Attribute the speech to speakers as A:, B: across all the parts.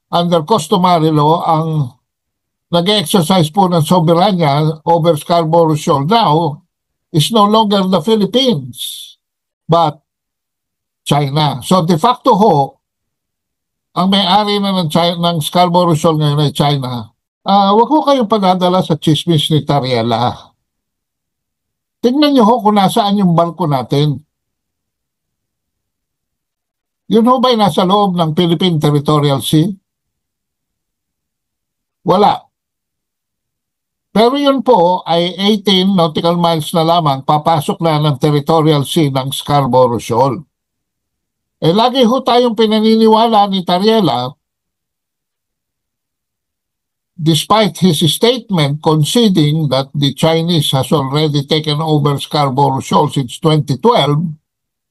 A: under customary law ang nag-exercise po ng soberanya over Scarborough Shoal now is no longer the Philippines, but China. So de facto ho, ang may-ari na ng Scarborough Shoal ngayon ay China. Huwag ko kayong padadala sa chismis ni Tariela. Tingnan niyo ho kung nasaan yung barko natin. Yun ho ba'y nasa loob ng Philippine Territorial Sea? Wala. Pero yun po ay 18 nautical miles na lamang papasok na ng Territorial Sea ng Scarborough Shoal. Lagi ho tayong pinaniniwala ni Tariela, despite his statement conceding that the Chinese has already taken over Scarborough Shoal since 2012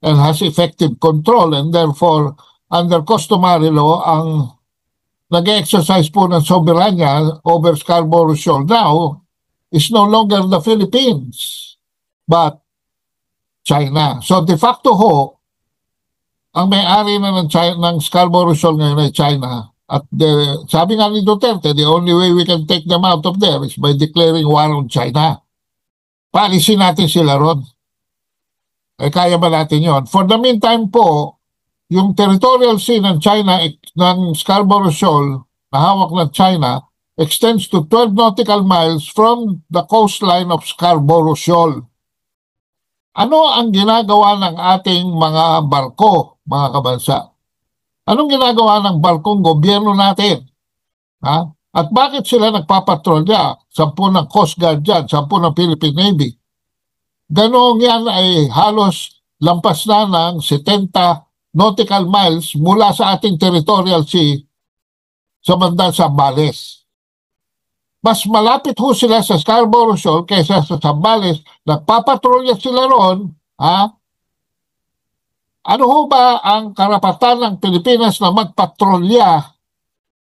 A: and has effective control, and therefore under customary law ang nag-exercise po ng soberanya over Scarborough Shoal now is no longer the Philippines, but China. So de facto ho, ang may-ari na ng Scarborough Shoal ngayon ay China. At sabi nga ni Duterte, the only way we can take them out of there is by declaring war on China. Paalisin natin sila ron. Kaya ba natin yon? For the meantime po, yung territorial sea ng China, ng Scarborough Shoal, na hawak ng China, extends to 12 nautical miles from the coastline of Scarborough Shoal. Ano ang ginagawa ng ating mga barko, mga kabansa? Anong ginagawa ng barkong gobyerno natin? Ha? At bakit sila nagpapatrolya? 10 ng Coast Guard dyan, 10 ng Philippine Navy. Ganong yan ay halos lampas na ng 70 nautical miles mula sa ating territorial sea sa bandang Zambales. Mas malapit ho sila sa Scarborough Shoal kaysa sa Zambales. Nagpapatrolya sila ron. Ha? Ano ho ba ang karapatan ng Pilipinas na magpatrolya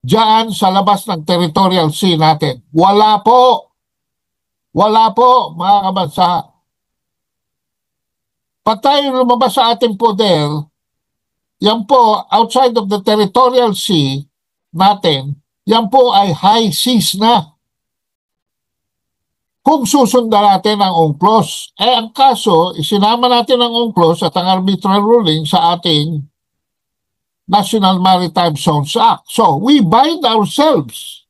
A: diyan sa labas ng territorial sea natin? Wala po. Wala po, mga kabansa. Pag tayo lumabas sa ating poder, yan po, outside of the territorial sea natin, yan po ay high seas na. Kung susundan natin ang UNCLOS, ang kaso, isinama natin ang UNCLOS at ang arbitral ruling sa ating National Maritime Zones Act. So, we bind ourselves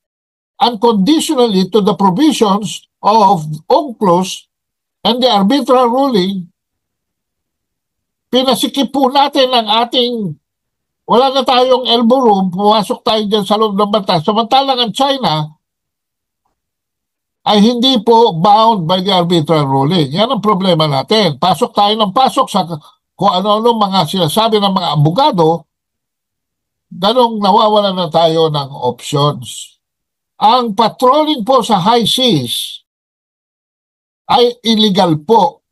A: unconditionally to the provisions of UNCLOS and the arbitral ruling. Pinasikip po natin ang ating, wala na tayong elbow room, pumasok tayo dyan sa loob ng batas. Samantalang ang China ay hindi po bound by the arbitral ruling. Yan ang problema natin. Pasok tayo ng pasok sa kung ano-ano mga sinasabi ng mga abogado, ganong nawawala na tayo ng options. Ang patrolling po sa high seas ay illegal po.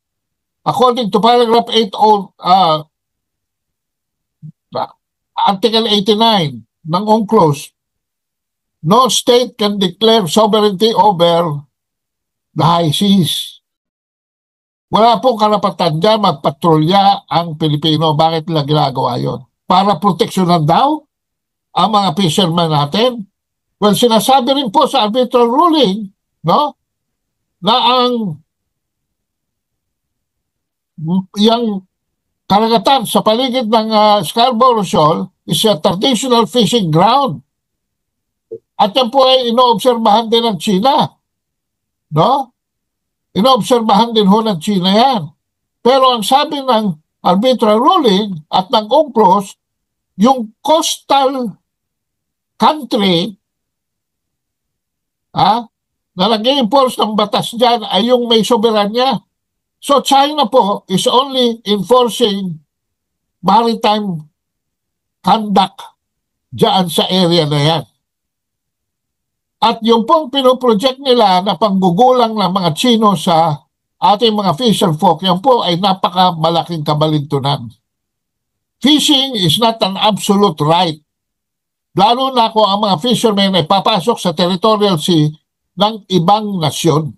A: According to paragraph 8 Article 89 ng UNCLOS, no state can declare sovereignty over the high seas. Wala pong karapatan dyan magpatrolya ang Pilipino. Bakit nila ginagawa yun? Para proteksyonan daw ang mga fishermen natin? Well, sinasabi rin po sa arbitral ruling, no, na ang yung karagatan sa paligid ng Scarborough Shoal is a traditional fishing ground. At yan po ay inoobserbahan din ng China. No? Inoobserbahan din ho ng China yan. Pero ang sabi ng arbitral ruling at ng UNCLOS, yung coastal country na nag-i-enforce ng batas dyan ay yung may soberanya. So China po is only enforcing maritime conduct dyan sa area na yan. At yung pong pinoproject nila na panggugulang ng mga Chino sa ating mga fisher folk, yan po ay napakamalaking kabalintunan. Fishing is not an absolute right. Lalo na kung ang mga fishermen ay papasok sa territorial sea ng ibang nasyon.